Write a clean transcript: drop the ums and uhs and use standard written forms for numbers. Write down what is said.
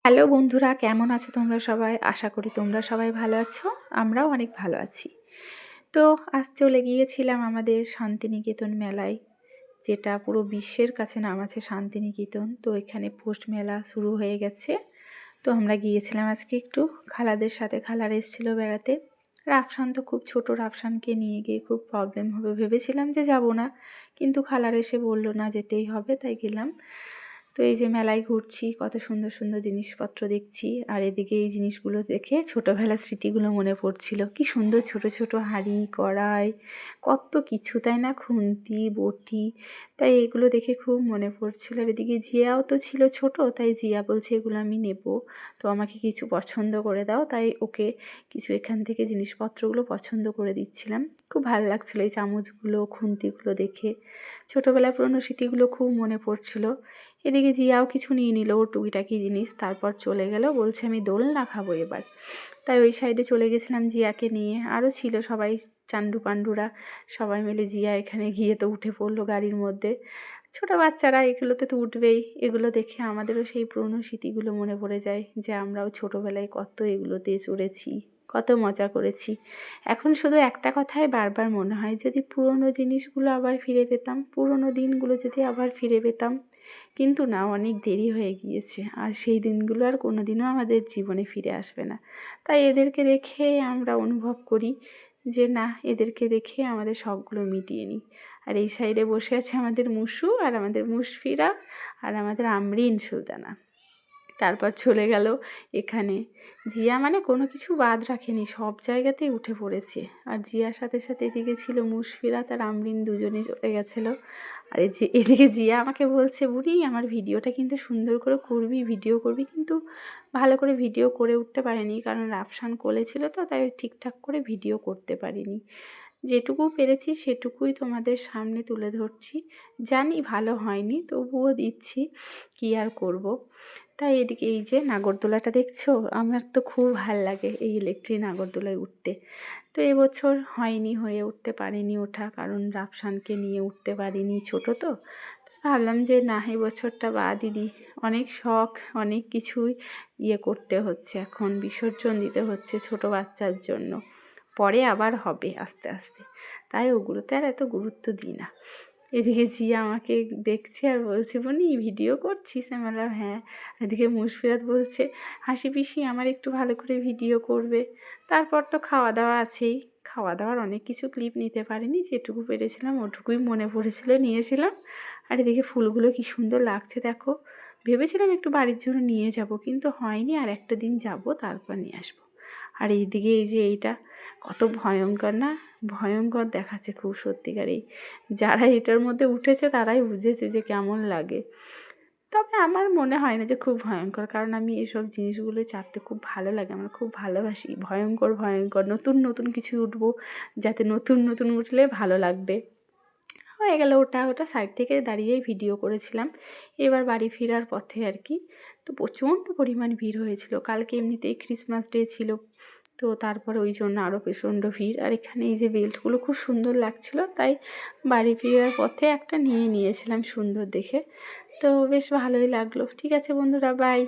Hello বন্ধুরা, কেমন আছো তোমরা সবাই? আশা করি তোমরা সবাই ভালো আছো। আমরাও অনেক ভালো আছি। তো আজ চলে গিয়েছিলাম আমাদের শান্তিনিকেতন মেলায়, যেটা পুরো বিশ্বের কাছে নাম আছে শান্তিনিকেতন। তো এখানে পৌষ মেলা শুরু হয়ে গেছে। তো আমরা গিয়েছিলাম আজকে একটু খালাদের সাথে। খালারা এসেছিলো বেড়াতে। রাফসান তো খুব ছোট, রাফসানকে নিয়ে গিয়ে খুব প্রবলেম হবে ভেবেছিলাম যে যাব না, কিন্তু খালার এসে বললো না যেতেই হবে, তাই গেলাম। তো এই যে মেলায় ঘুরছি, কত সুন্দর সুন্দর জিনিসপত্র দেখছি, আর এদিকে এই জিনিসগুলো দেখে ছোটোবেলার স্মৃতিগুলো মনে পড়ছিল। কি সুন্দর ছোট ছোট হাঁড়ি কড়াই, কত কিছু, তাই না? খুন্তি বটি, তাই এগুলো দেখে খুব মনে পড়ছিল। আর এদিকে জিয়াও তো ছিল ছোট, তাই জিয়া বলছে এগুলো আমি নেব, তো আমাকে কিছু পছন্দ করে দাও। তাই ওকে কিছু এখান থেকে জিনিসপত্রগুলো পছন্দ করে দিচ্ছিলাম। খুব ভালো লাগছিলো এই চামচগুলো খুন্তিগুলো দেখে। ছোটোবেলার পুরনো স্মৃতিগুলো খুব মনে পড়ছিল। এদিকে জিয়াও কিছু নিয়ে নিল, ওর টুকিটাকি জিনিস, তারপর চলে গেল, বলছে আমি দোলনা খাবো এবার। তাই ওই সাইডে চলে গেছিলাম জিয়াকে নিয়ে। আরও ছিল সবাই, চান্ডু পান্ডুরা সবাই মিলে। জিয়া এখানে গিয়ে তো উঠে পড়লো গাড়ির মধ্যে। ছোটো বাচ্চারা এগুলোতে তো উঠবেই। এগুলো দেখে আমাদেরও সেই পুরনো স্মৃতিগুলো মনে পড়ে যায়, যে আমরাও ছোটোবেলায় কত এগুলোতে চড়েছি, কত মজা করেছি। এখন শুধু একটা কথাই বারবার মনে হয়, যদি পুরনো জিনিসগুলো আবার ফিরে পেতাম, পুরনো দিনগুলো যদি আবার ফিরে পেতাম। কিন্তু না, অনেক দেরি হয়ে গিয়েছে, আর সেই দিনগুলো আর কোনো দিনও আমাদের জীবনে ফিরে আসবে না। তাই এদেরকে দেখে আমরা অনুভব করি যে না, এদেরকে দেখে আমাদের শখগুলো মিটিয়ে নিই। আর এই সাইডে বসে আছে আমাদের মুসু, আর আমাদের মুশফিরা, আর আমাদের আমরিন সুলতানা। তারপর চলে গেল এখানে জিয়া, মানে কোনো কিছু বাদ রাখেনি, সব জায়গাতেই উঠে পড়েছে। আর জিয়ার সাথে সাথে এদিকে ছিল মুশফিরা, তার আমরিন, দুজনে চলে গেছিলো। আর এদিকে জিয়া আমাকে বলছে, বুড়ি আমার ভিডিওটা কিন্তু সুন্দর করে করবি, ভিডিও করবি, কিন্তু ভালো করে ভিডিও করে উঠতে পারিনি, কারণ রাফসান কোলে ছিল তো, তাই ঠিকঠাক করে ভিডিও করতে পারিনি। যেটুকু পেরেছি সেটুকুই তোমাদের সামনে তুলে ধরছি। জানি ভালো হয়নি, তবুও দিচ্ছি, কী আর করব। তাই এদিকে এই যে নাগরদোলাটা দেখছো, আমার তো খুব ভাল লাগে এই ইলেকট্রিক নাগরদোলায় উঠতে। তো এবছর হয়নি, হয়ে উঠতে পারিনি ওঠা, কারণ রাফসানকে নিয়ে উঠতে পারিনি, ছোট তো। ভাবলাম যে না, এই বছরটা বাদই দিই। অনেক শখ, অনেক কিছুই করতে হচ্ছে, এখন বিসর্জন দিতে হচ্ছে ছোট বাচ্চার জন্য। পরে আবার হবে আস্তে আস্তে, তাই ওগুলোতে আর এত গুরুত্ব দিই না। এদিকে জিয়া আমাকে দেখছে আর বলছে, বনি ভিডিও করছিস? আমি বললাম হ্যাঁ। এদিকে মুশফিরাত বলছে, হাসি পিসি আমার একটু ভালো করে ভিডিও করবে। তারপর তো খাওয়া দাওয়া আছেই। খাওয়া দাওয়ার অনেক কিছু ক্লিপ নিতে পারিনি, যেটুকু পেরেছিলাম ওটুকুই মনে পড়েছিল নিয়েছিলাম। আর এদিকে ফুলগুলো কি সুন্দর লাগছে দেখো। ভেবেছিলাম একটু বাড়ির জন্য নিয়ে যাব, কিন্তু হয়নি, আর একটা দিন যাব, তারপর নিয়ে আসবো। আর এইদিকে এই যে এইটা কত ভয়ঙ্কর না, ভয়ঙ্কর দেখাচ্ছে খুব সত্যিকারেই। যারা এটার মধ্যে উঠেছে তারাই বুঝেছে যে কেমন লাগে। তবে আমার মনে হয় না যে খুব ভয়ঙ্কর, কারণ আমি এসব জিনিসগুলো চাপতে খুব ভালো লাগে, আমার খুব ভালোবাসি। ভয়ঙ্কর ভয়ঙ্কর নতুন নতুন কিছু উঠবো, যাতে নতুন নতুন উঠলে ভালো লাগবে। হয়ে গেল ওটা, ওটা সাইড থেকে দাঁড়িয়েই ভিডিও করেছিলাম। এবার বাড়ি ফেরার পথে আর কি, তো প্রচণ্ড পরিমাণ ভিড় হয়েছিল। কালকে এমনিতেই ক্রিসমাস ডে ছিল, তো তারপরে ওই জন্য আরও প্রচণ্ড ভিড়। আর এখানে এই যে বেল্টগুলো খুব সুন্দর লাগছিল, তাই বাড়ি ফেরার পথে একটা নিয়েছিলাম সুন্দর দেখে। তো বেশ ভালোই লাগলো। ঠিক আছে বন্ধুরা, বাই।